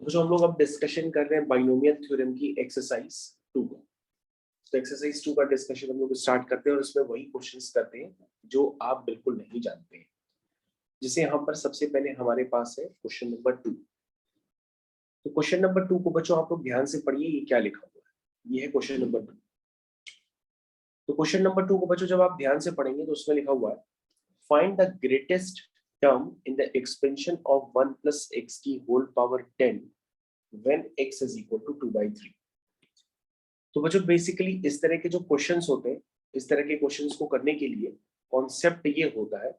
तो जो हम लोग अब डिस्कशन कर रहे हैं बाइनोमियल थ्योरम की एक्सरसाइज 2 का। तो एक्सरसाइज 2 का डिस्कशन हम लोग स्टार्ट करते हैं और उसमें वही क्वेश्चंस करते हैं जो आप बिल्कुल नहीं जानते हैं। जिसे यहाँ पर सबसे पहले हमारे पास है क्वेश्चन नंबर 2। तो क्वेश्चन नंबर 2 को बच्चों आप लोग ध्यान से पढ़िए, ये क्या लिखा हुआ है। ये है क्वेश्चन नंबर 2। तो क्वेश्चन नंबर 2 को बच्चों जब आप ध्यान से पढ़ेंगे तो उसमें लिखा हुआ है find the greatest term in the expansion of 1 plus x की whole power 10 when x is equal to 2/3। तो बच्चों बेसिकली इस तरह के जो क्वेश्चंस होते हैं, इस तरह के क्वेश्चंस को करने के लिए कॉन्सेप्ट ये होता है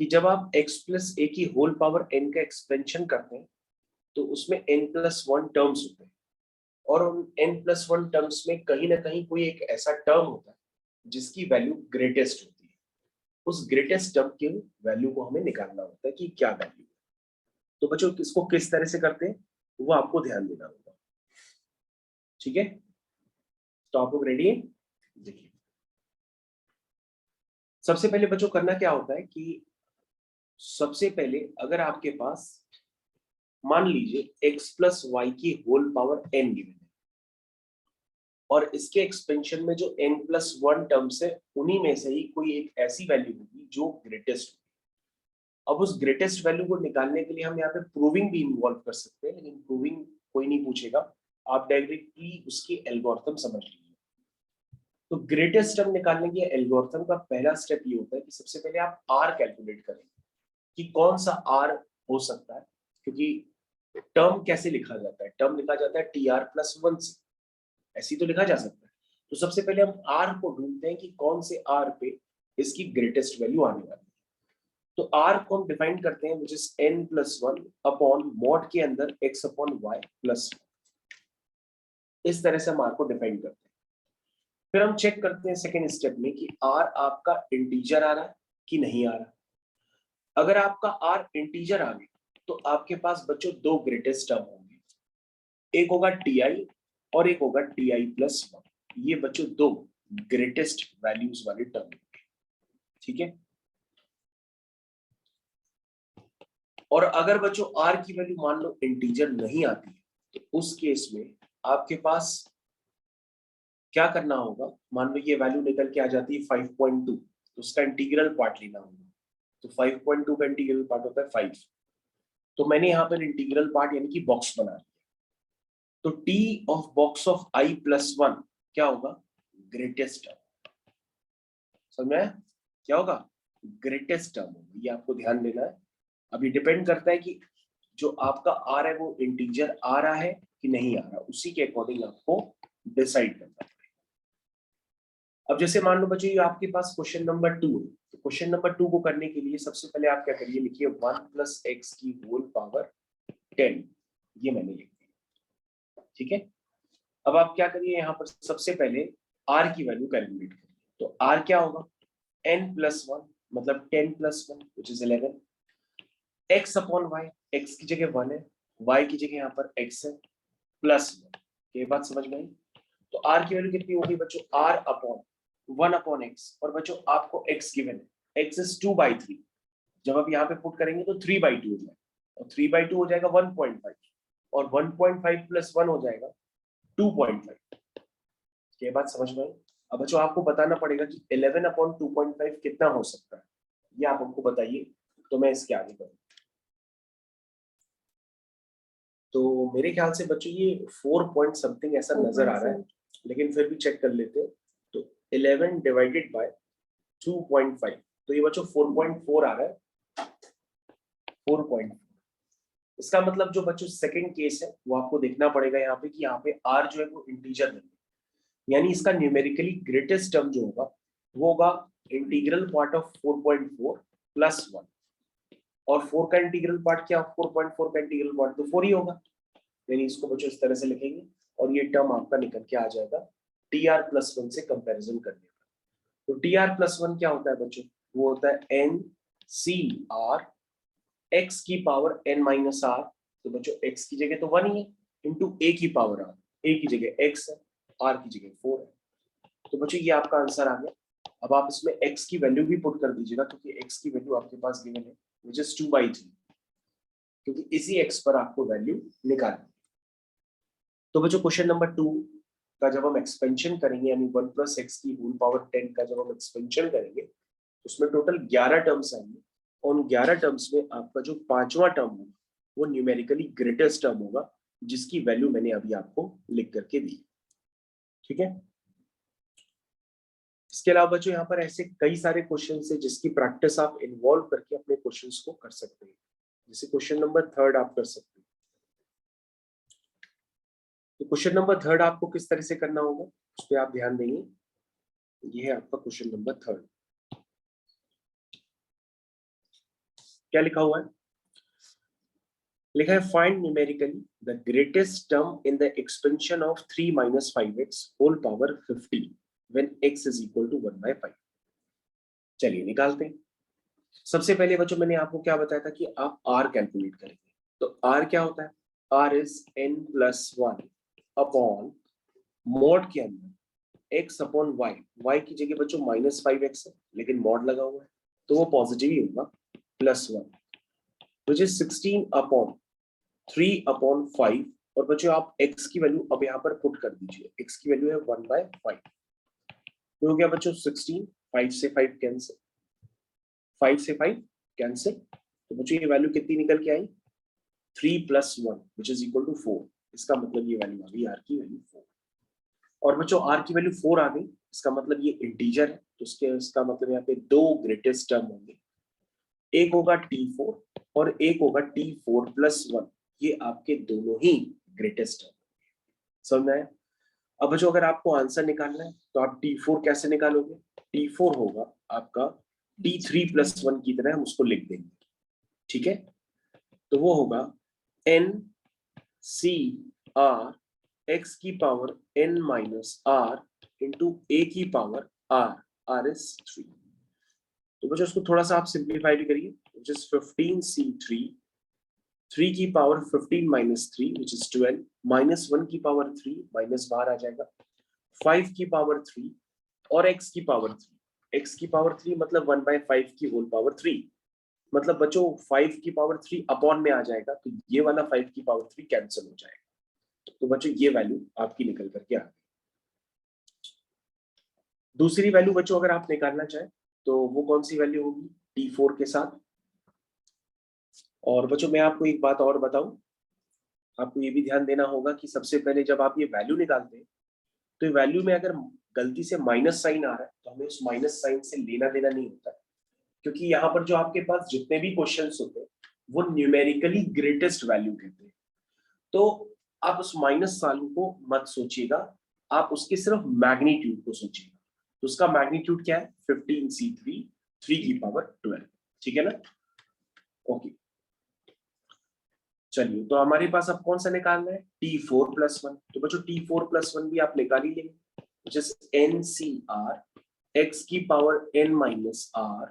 कि जब आप x प्लस ए की होल पावर n का एक्सपेंशन करते हैं तो उसमें n प्लस 1 टर्म्स होते हैं और उन n प्लस 1 टर्म्स में कहीं ना कहीं कोई एक ऐसा टर्म होता है जिसकी वैल्यू ग्रेटेस्ट होती है। उस ग्रेटेस्ट टर्म की वैल्यू को हमें निकालना होता है कि क्या वैल्यू है। तो बच्चों इसको किस तरह से करते हैं वो आपको ध्यान देना होगा, ठीक है। तो आप लोग रेडी हैं? देखिए सबसे पहले बच्चों करना क्या होता है कि सबसे पहले अगर आपके पास मान लीजिए x प्लस वाई की होल पावर n गिवन है और इसके एक्सपेंशन में जो n प्लस 1 टर्म्स है उन्हीं में से ही कोई एक ऐसी वैल्यू होगी जो ग्रेटेस्ट होगी। अब उस ग्रेटेस्ट वैल्यू को निकालने के लिए हम यहाँ पे प्रूविंग भी इन्वॉल्व कर सकते हैं, लेकिन प्रूविंग कोई नहीं पूछेगा, आप डायरेक्टली उसकी एल्गोरिथम समझ लीजिए। तो ग्रेटेस्ट टर्म निकालने के एल्गोरिथम का पहला स्टेप ये होता है कि सबसे पहले आप r कैलकुलेट करें कि कौन सा r हो सकता है, क्योंकि टर्म कैसे लिखा जाता है, टर्म लिखा जाता है टी आर प्लस 1 से, ऐसी तो लिखा जा सकता है। तो सबसे पहले हम r को ढूंढते हैं कि कौन से r पे इसकी ग्रेटेस्ट वैल्यू आने वाली है। तो r को हम डिफाइन करते हैं which is n plus 1 upon mod के अंदर x अपॉन वाई प्लस 1। इस तरह से हम r को डिफाइन करते हैं। फिर हम चेक करते हैं सेकेंड स्टेप में कि r आपका इंटीजर आ रहा है कि नहीं आ रहा। अगर आपका r इंटीजर आ गया तो आपके पास बच्चों दो ग्रेटेस्ट टर्म होंगे, एक होगा ti और एक होगा ti प्लस 1। ये बच्चों दो ग्रेटेस्ट वैल्यूज वाले टर्म होंगे, ठीक है। और अगर बच्चों r की वैल्यू मान लो इंटीजर नहीं आती है तो उस केस में आपके पास क्या करना होगा, मान लो ये वैल्यू निकल के आ जाती है 5.2 तो उसका इंटीग्रल पार्ट लेना होगा। तो 5.2 का इंटीग्रल पार्ट होता है 5। तो मैंने यहाँ पर इंटीग्रल पार्ट यानी कि बॉक्स बना दिया। तो t of box of i plus 1 क्या होगा, ग्रेटेस्ट टर्म। समझ में आया? क्या होगा, ग्रेटेस्ट टर्म होगा। ये आपको ध्यान देना है। अब ये डिपेंड करता है कि जो आपका r है वो इंटीजर आ रहा है कि नहीं आ रहा, उसी के अकॉर्डिंग आपको डिसाइड करना है। अब जैसे मान लो बच्चों ये आपके पास क्वेश्चन नंबर 2 है, तो क्वेश्चन नंबर 2 को करने के लिए सबसे पहले आप क्या करिए, लिखिए 1 प्लस एक्स की होल पावर 10। ये मैंने लिख दिया, ठीक है। अब आप क्या करिए, यहाँ पर सबसे पहले r की वैल्यू कैलकुलेट करिए। तो r क्या होगा, n प्लस 1 मतलब 10 plus 1 which is 11। x upon y, x की जगह 1 है, y की जगह यहाँ पर x है, प्लस 1। ये बात समझ में आई? तो r की वैल्यू कितनी होगी बच्चों, r अपॉन 1 अपॉन x। और बच्चों आपको x गिवन है, x इज 2/3। जब आप यहाँ पे पुट करेंगे तो 3/2 हो जाएगा, और 3/2 हो जाएगा 1.5, और 1.5 प्लस 1 हो जाएगा 2.5। ये बात समझ में आई? अब बच्चों आपको बताना पड़ेगा कि 11 अपॉन 2.5 कितना हो सकता है, ये आप हमको बताइए तो मैं इसके आगे करूँ। तो मेरे ख्याल से बच्चों ये 4 पॉइंट समथिंग ऐसा नजर आ रहा है, लेकिन फिर भी चेक कर लेते हैं। तो 11 डिवाइडेड बाय 2.5, तो ये बच्चों 4.4 आ रहा है। 4.4, इसका मतलब जो बच्चों सेकंड केस है वो आपको देखना पड़ेगा यहाँ पे कि यहाँ पे r जो है वो इंटीजर नहीं है, यानी इसका न्यूमेरिकली ग्रेटेस्ट टर्म जो होगा वो होगा इंटीग्रल पार्ट ऑफ 4.4 प्लस 1। और 4 का इंटीग्रल पार्ट क्या, 4.4 का इंटीग्रल पार्ट तो 4 ही होगा, यानी इसको बच्चों इस तरह से लिखेंगे और ये टर्म आपका निकल के आ जाएगा टी आर प्लस 1 से कंपेरिजन करने पर। तो टी आर प्लस 1 क्या होता है बच्चों, वो होता है एन सी आर एक्स की पावर एन माइनस आर। तो बच्चों एक्स की जगह तो 1 ही है, इंटू ए की पावर आर, ए की जगह एक्स है, आर की जगह 4 है। तो बच्चों ये आपका आंसर आ गया। अब आप इसमें x की वैल्यू भी पुट कर दीजिएगा, क्योंकि x की वैल्यू आपके पास गिवन है विच इज 2/3। क्योंकि इसी x पर आपको वैल्यू निकालनी। तो बच्चों क्वेश्चन नंबर 2 का जब हम एक्सपेंशन करेंगे, यानी 1 + x की होल पावर 10 का जब हम एक्सपेंशन करेंगे, उसमें टोटल 11 टर्म्स आएंगे। उन 11 टर्म्स में आपका जो 5वां टर्म होगा वो न्यूमेरिकली ग्रेटेस्ट टर्म होगा, जिसकी वैल्यू मैंने अभी आपको लिख करके दी। ठीक है। इसके अलावा बच्चों यहाँ पर ऐसे कई सारे क्वेश्चन है जिसकी प्रैक्टिस आप इन्वॉल्व करके अपने क्वेश्चंस को कर सकते हैं। जैसे क्वेश्चन नंबर 3 आप कर सकते हैं। तो क्वेश्चन नंबर 3 आपको किस तरह से करना होगा उस पर आप ध्यान देंगे। ये है आपका क्वेश्चन नंबर 3। क्या लिखा हुआ है? लिखा है find numerically the greatest term in the expansion of 3 - 5x whole power 50 when x is equal to 1/5। चलिए निकालते हैं। सबसे पहले बच्चों मैंने आपको क्या बताया था कि आप r कैलकुलेट करेंगे। तो r क्या होता है? r is n+1 upon mod के अंदर x अपॉन y की जगह बच्चों -5x है, लेकिन मॉड लगा हुआ है तो वो पॉजिटिव ही होगा, +1 विच इज 16 अपॉन 3/5। और बच्चों आप x की वैल्यू अब यहाँ पर पुट कर दीजिए। x की वैल्यू है 1/5। तो हो गया बच्चों 16, 5 से 5 कैंसिल, 5 से 5 कैंसिल। तो बच्चों ये वैल्यू कितनी निकल के आई? 3 + 1 विच इज इक्वल टू 4। इसका मतलब ये वैल्यू आ गई, r की वैल्यू 4। और बच्चों r की वैल्यू 4 आ गई, इसका मतलब ये इंटीजर है, तो इसका मतलब यहाँ पे दो ग्रेटेस्ट टर्म होंगे। एक होगा t4 और एक होगा t4 + 1। ये आपके दोनों ही ग्रेटेस्ट टर्म। समझ में आया? अब बच्चों अगर आपको आंसर निकालना है तो आप t4 कैसे निकालोगे? t4 होगा आपका t3 + 1 की तरह हम उसको लिख देंगे। ठीक है। तो वो होगा n(c(r) x की power n - r into a की पावर r, r is 3। तो बच्चों उसको थोड़ा सा आप सिंप्लीफाई भी करिए, which is 15c3, 3 की पावर 15 - 3 which is 12, -1 की पावर 3 माइनस बाहर आ जाएगा, 5 की पावर 3 और x की पावर 3। x की पावर 3 मतलब 1/5 की होल पावर 3, मतलब बच्चों 5 की पावर 3 अपॉन में आ जाएगा, तो ये वाला 5 की पावर 3 कैंसिल हो जाएगा। तो बच्चों ये वैल्यू आपकी निकल करके आ गई। दूसरी वैल्यू बच्चों अगर आप निकालना चाहें तो वो कौन सी वैल्यू होगी? t4 के साथ। और बच्चों मैं आपको एक बात और बताऊं, आपको ये भी ध्यान देना होगा कि सबसे पहले जब आप ये वैल्यू निकालते हैं तो वैल्यू में अगर गलती से माइनस साइन आ रहा है तो हमें उस माइनस साइन से लेना देना नहीं होता, क्योंकि यहाँ पर जो आपके पास जितने भी क्वेश्चंस होते हैं वो न्यूमेरिकली ग्रेटेस्ट वैल्यू कहते हैं। तो आप उस माइनस साइन को मत सोचिएगा, आप उसके सिर्फ मैग्नीट्यूड को सोचिएगा। तो उसका मैग्नीट्यूड क्या है? 15c3, 3 की पावर 12। ठीक है ना? ओके। चलिए तो हमारे पास अब कौन सा निकालना है? t4 + 1। तो बच्चों t4 + 1 भी आप निकाल ही लेंगे, जैसे n(c(r) x की पावर n - r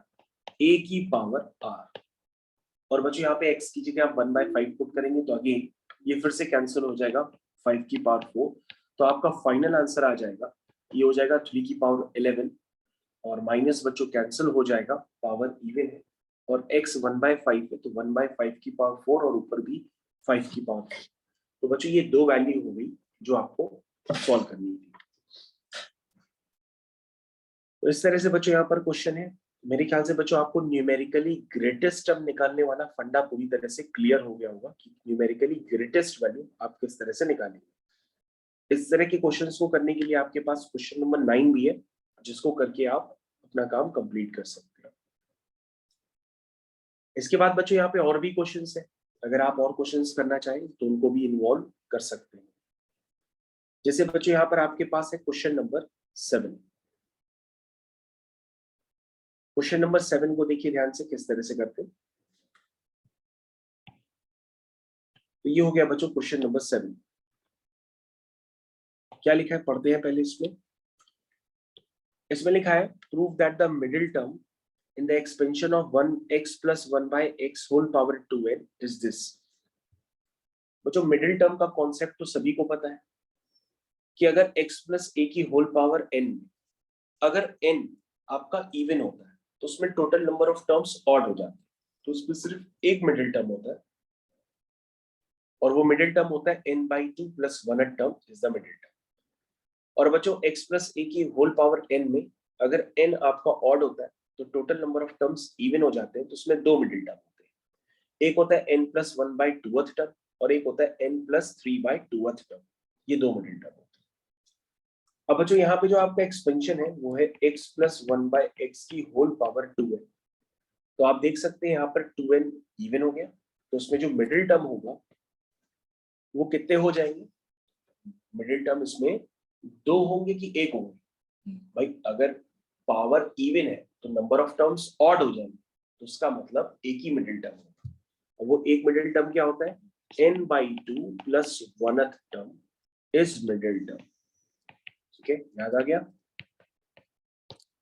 a की पावर r। और बच्चों यहाँ पे x की जगह आप 1/5 पुट करेंगे तो अगेन ये फिर से कैंसिल हो जाएगा, 5 की पावर 4। तो आपका फाइनल आंसर आ जाएगा, ये हो जाएगा 3 की पावर 11 और माइनस बच्चों कैंसिल हो जाएगा, पावर इवन है और x 1/5 है तो 1/5 की पावर 4 और ऊपर भी 5 की पावर 4। तो बच्चों ये दो वैल्यू हो गई जो आपको सॉल्व करनी थी। तो इस तरह से बच्चों यहाँ पर क्वेश्चन है। मेरे ख्याल से बच्चों आपको न्यूमेरिकली ग्रेटेस्ट टर्म निकालने वाला फंडा पूरी तरह से क्लियर हो गया होगा कि न्यूमेरिकली ग्रेटेस्ट वैल्यू आप किस तरह से निकालेंगे। इस तरह के क्वेश्चंस को करने के लिए आपके पास क्वेश्चन नंबर 9 भी है, जिसको करके आप अपना काम कंप्लीट कर सकते हैं। इसके बाद बच्चों यहाँ पे और भी क्वेश्चंस है, अगर आप और क्वेश्चंस करना चाहें तो उनको भी इन्वॉल्व कर सकते हैं। जैसे बच्चों यहाँ पर आपके पास है क्वेश्चन नंबर 7। क्वेश्चन नंबर 7 को देखिए ध्यान से किस तरह से करते हैं। तो ये हो गया बच्चों क्वेश्चन नंबर 7। क्या लिखा है पढ़ते हैं पहले इसमें। इसमें लिखा है prove that the middle term in the expansion of 1x plus 1/x whole power 2n is this। बच्चों मिडिल टर्म का कॉन्सेप्ट तो सभी को पता है कि अगर x plus a की होल पावर n, अगर n आपका इवन होता है तो उसमें total number of terms odd हो जाते हैं, तो उसमें सिर्फ एक मिडिल टर्म होता है और वो मिडिल टर्म होता है n/2 plus 1th term is the middle term. और बच्चों x प्लस a की होल पावर n में अगर n आपका ऑड होता है तो total number of terms even हो जाते हैं, तो उसमें दो मिडिल टर्म होते हैं। एक होता है n प्लस 1/2th टर्म और एक होता है n प्लस 3/2th टर्म। ये दो मिडिल टर्म होते हैं। अब बच्चों यहाँ पे जो आपका एक्सपेंशन है वो है x प्लस 1/x की होल पावर 2n। तो आप देख सकते हैं यहाँ पर 2n इवन हो गया, तो उसमें जो मिडिल टर्म होगा वो कितने हो जाएंगे? मिडिल टर्म इसमें दो होंगे कि एक होंगे? भाई अगर पावर इवन है तो नंबर ऑफ टर्म्स ऑड हो जाएंगे, तो उसका मतलब एक ही मिडिल टर्म होगा। और वो एक मिडिल टर्म क्या होता है? n/2 plus 1th term is middle term. ठीक है, याद आ गया?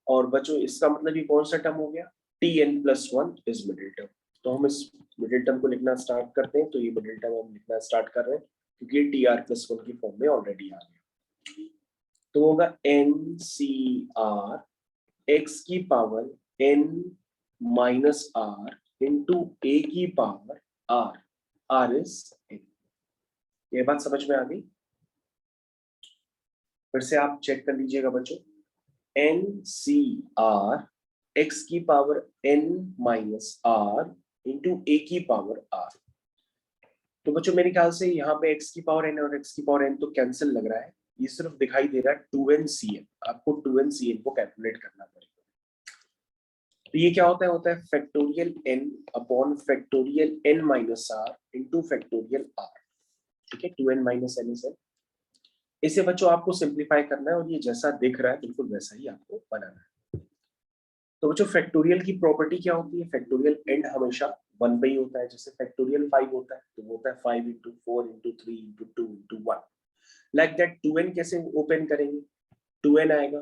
और बच्चों इसका मतलब ये कौन सा टर्म हो गया? tn plus 1 is middle term. तो हम इस मिडिल टर्म को लिखना स्टार्ट करते हैं। तो ये मिडिल टर्म हम लिखना स्टार्ट कर रहे हैं क्योंकि tr प्लस 1 की फॉर्म में ऑलरेडी आ गया। तो होगा NCR x की power n minus r into a की power r, r is n। ये बात समझ में आ गई? फिर से आप चेक कर लीजिएगा बच्चों। NCR x की power n minus r into a की पावर r। तो बच्चों मेरे ख्याल से यहाँ पे x की पावर n और x की पावर n तो कैंसिल लग रहा है, ये सिर्फ दिखाई दे रहा है 2nCn। आपको 2nCn को कैलकुलेट करना पड़ेगा। तो ये क्या होता है factorial n upon factorial n minus r into factorial r। ठीक है, 2n minus n is n। इसे बच्चों आपको सिंप्लीफाई करना है और ये जैसा दिख रहा है बिल्कुल वैसा ही आपको बनाना है। तो बच्चों फैक्टोरियल की प्रॉपर्टी क्या होती है? फैक्टोरियल एंड हमेशा 1 पे ही होता है। जैसे फैक्टोरियल 5 होता है तो वो होता है 5 into 4 into 3 into 2 into 1। Like that 2n कैसे ओपन करेंगे? 2n आएगा,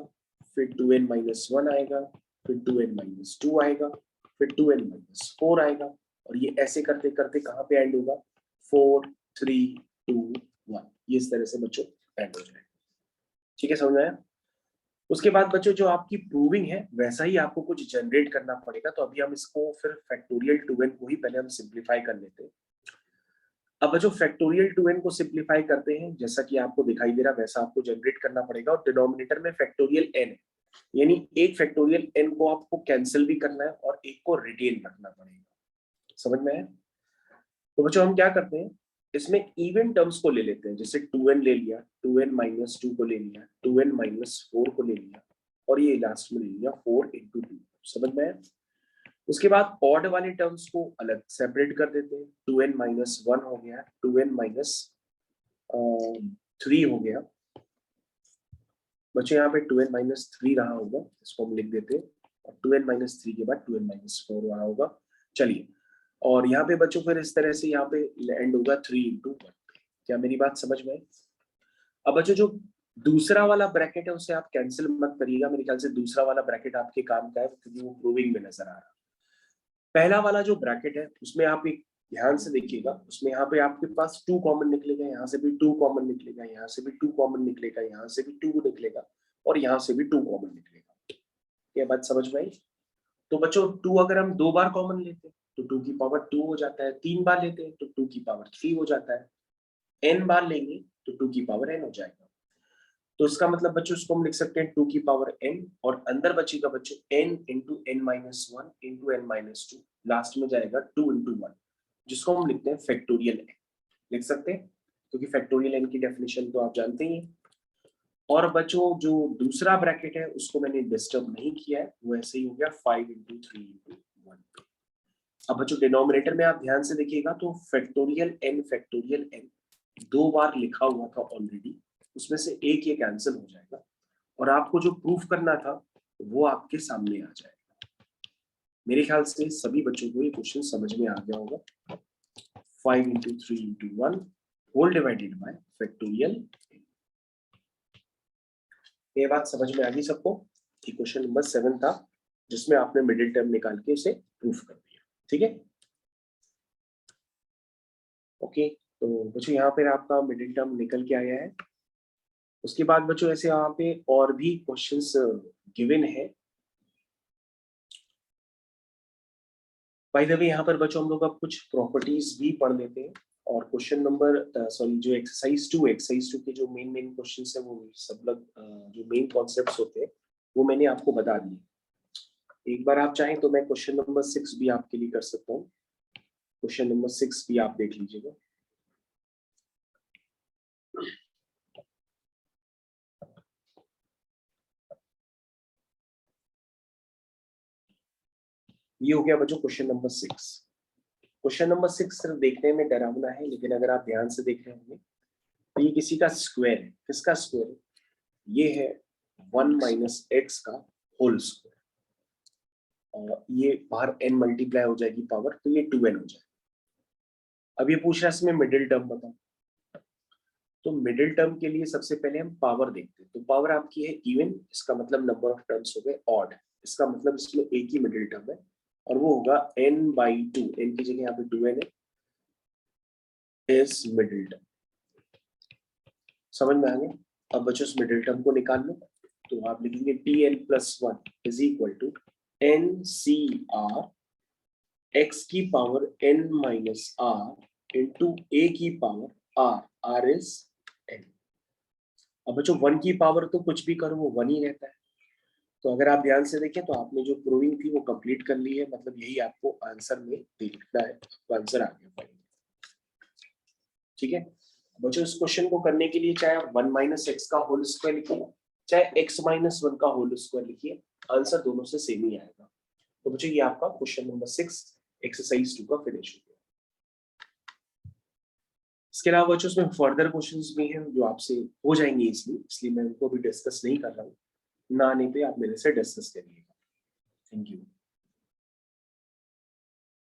फिर 2n माइनस 1 आएगा, फिर 2n माइनस 2 आएगा, फिर 2n माइनस 4 आएगा, और ये ऐसे करते करते कहाँ पे एंड होगा? 4 3 2 1। ये इस तरह से बच्चों एंड हो जाएगा। ठीक है, समझ में आया? उसके बाद बच्चों जो आपकी प्रूविंग है वैसा ही आपको कुछ जनरेट करना पड़ेगा। तो अभी हम इसको फिर फैक्टोरियल 2n को ही पहले हम सिंप्लीफाई कर लेते हैं। अब बच्चों फैक्टोरियल 2n को सिंप्लीफाई करते हैं, जैसा कि आपको दिखाई दे रहा वैसा आपको जनरेट करना पड़ेगा। और डिनोमिनेटर में फैक्टोरियल n है, यानी एक फैक्टोरियल n को आपको कैंसिल भी करना है और एक को रिटेन रखना पड़ेगा। समझ में आया? तो बच्चों हम क्या करते हैं, इसमें इवन टर्म्स को ले लेते हैं। जैसे 2n ले लिया, 2n माइनस 2 को ले लिया, 2n माइनस 4 को ले लिया, और ये लास्ट में ले लिया 4 इंटू 2। समझ में आया? उसके बाद ऑड वाले टर्म्स को अलग सेपरेट कर देते हैं। 2n माइनस 1 हो गया, 2n माइनस 3 हो गया। बच्चों यहाँ पे 2n माइनस 3 रहा होगा, इसको हम लिख देते हैं। और 2n माइनस 3 के बाद 2n माइनस 4 रहा होगा। चलिए, और यहाँ पे बच्चों फिर इस तरह से यहाँ पे एंड होगा 3 इंटू 1। क्या मेरी बात समझ में आई? अब बच्चों जो दूसरा वाला ब्रैकेट है उसे आप कैंसिल मत करिएगा, मेरे ख्याल से दूसरा वाला ब्रैकेट आपके काम का है क्योंकि वो प्रूविंग में नजर आ रहा है। पहला वाला जो ब्रैकेट है उसमें आप एक ध्यान से देखिएगा, उसमें यहाँ पे आपके पास 2 कॉमन निकलेगा, यहाँ से भी 2 कॉमन निकलेगा, यहाँ से भी 2 कॉमन निकलेगा, यहाँ से भी 2 निकलेगा, और यहाँ से भी 2 कॉमन निकलेगा। क्या बात समझ में आई? तो बच्चों 2 अगर हम 2 बार कॉमन लेते हैं तो 2 की पावर 2 हो जाता है, 3 बार लेते हैं तो 2 की पावर 3 हो जाता है, n बार लेंगे तो 2 की पावर n हो जाएगा। तो इसका मतलब बच्चों इसको हम लिख सकते हैं 2 की पावर n, और अंदर बचेगा बच्चों n into n minus 1 into n minus 2, last में जाएगा 2 इंटू 1, जिसको हम लिखते हैं फैक्टोरियल n। लिख सकते हैं क्योंकि फैक्टोरियल n की डेफिनेशन तो आप जानते ही हैं। और बच्चों जो दूसरा ब्रैकेट है उसको मैंने डिस्टर्ब नहीं किया है, वो ऐसे ही हो गया 5 इंटू 3 इंटू 1। अब बच्चों डिनोमिनेटर में आप ध्यान से देखिएगा तो फैक्टोरियल n 2 बार लिखा हुआ था ऑलरेडी, उसमें से एक ये कैंसिल हो जाएगा, और आपको जो प्रूफ करना था वो आपके सामने आ जाएगा। मेरे ख्याल से सभी बच्चों को ये क्वेश्चन समझ में आ गया होगा। 5 into 3 into 1 whole divided by factorial. ये बात समझ में आ गई सबको? ये क्वेश्चन नंबर 7 था जिसमें आपने मिडिल टर्म निकाल के उसे प्रूफ कर दिया। ठीक है, ओके। तो बच्चों यहाँ पर आपका मिडिल टर्म निकल के आया है। उसके बाद बच्चों ऐसे यहाँ पे और भी क्वेश्चंस गिवन है। बाय द वे यहाँ पर बच्चों हम लोग अब कुछ प्रॉपर्टीज भी पढ़ लेते हैं और क्वेश्चन नंबर सॉरी जो एक्सरसाइज 2 के जो मेन क्वेश्चंस है वो सब लोग जो मेन कॉन्सेप्ट्स होते हैं वो मैंने आपको बता दिए। एक बार आप चाहें तो मैं क्वेश्चन नंबर 6 भी आपके लिए कर सकता हूँ। क्वेश्चन नंबर 6 भी आप देख लीजिएगा। ये हो गया बच्चों क्वेश्चन नंबर 6। क्वेश्चन नंबर 6 सिर्फ देखने में डरावना है, लेकिन अगर आप ध्यान से देख रहे होंगे तो ये किसी का स्क्वायर है। किसका स्क्वायर है? ये है 1 माइनस एक्स का होल स्क्वायर, और ये बाहर n मल्टीप्लाई हो जाएगी पावर, तो ये 2n हो जाएगा। अब ये पूछ रहा है इसमें मिडिल टर्म बताओ। तो मिडिल टर्म के लिए सबसे पहले हम पावर देखते हैं। तो पावर आपकी है इवन, इसका मतलब नंबर ऑफ टर्म्स हो गए ऑड, इसका मतलब इसमें एक ही मिडिल टर्म है और वो होगा n/2। n की जगह यहाँ पे 2n है, इस मिडिल टर्म। समझ में आ गया? अब बच्चों इस मिडिल टर्म को निकाल लो। तो आप लिखेंगे tn+1 is equal to NCR x की power n minus r into a की पावर r इज n। अब बच्चों 1 की पावर तो कुछ भी करो वो 1 ही रहता है। तो अगर आप ध्यान से देखें तो आपने जो प्रूविंग थी वो कंप्लीट कर ली है, मतलब यही आपको आंसर में लिखना है। आपको आंसर आ गया। ठीक है बच्चों, इस क्वेश्चन को करने के लिए चाहे आप 1 माइनस एक्स का होल स्क्वायर लिखिए, चाहे x-1 का होल स्क्वायर लिखिए, आंसर दोनों से सेम ही आएगा। तो बच्चों ये आपका क्वेश्चन नंबर 6 एक्सरसाइज 2 का फिनिश हो गया। इसके अलावा बच्चों इसमें फर्दर क्वेश्चंस भी हैं जो आपसे हो जाएंगे इसलिए मैं उनको भी डिस्कस नहीं कर रहा हूँ। ना आने पे आप मेरे से डिस्कस करिएगा। Thank you.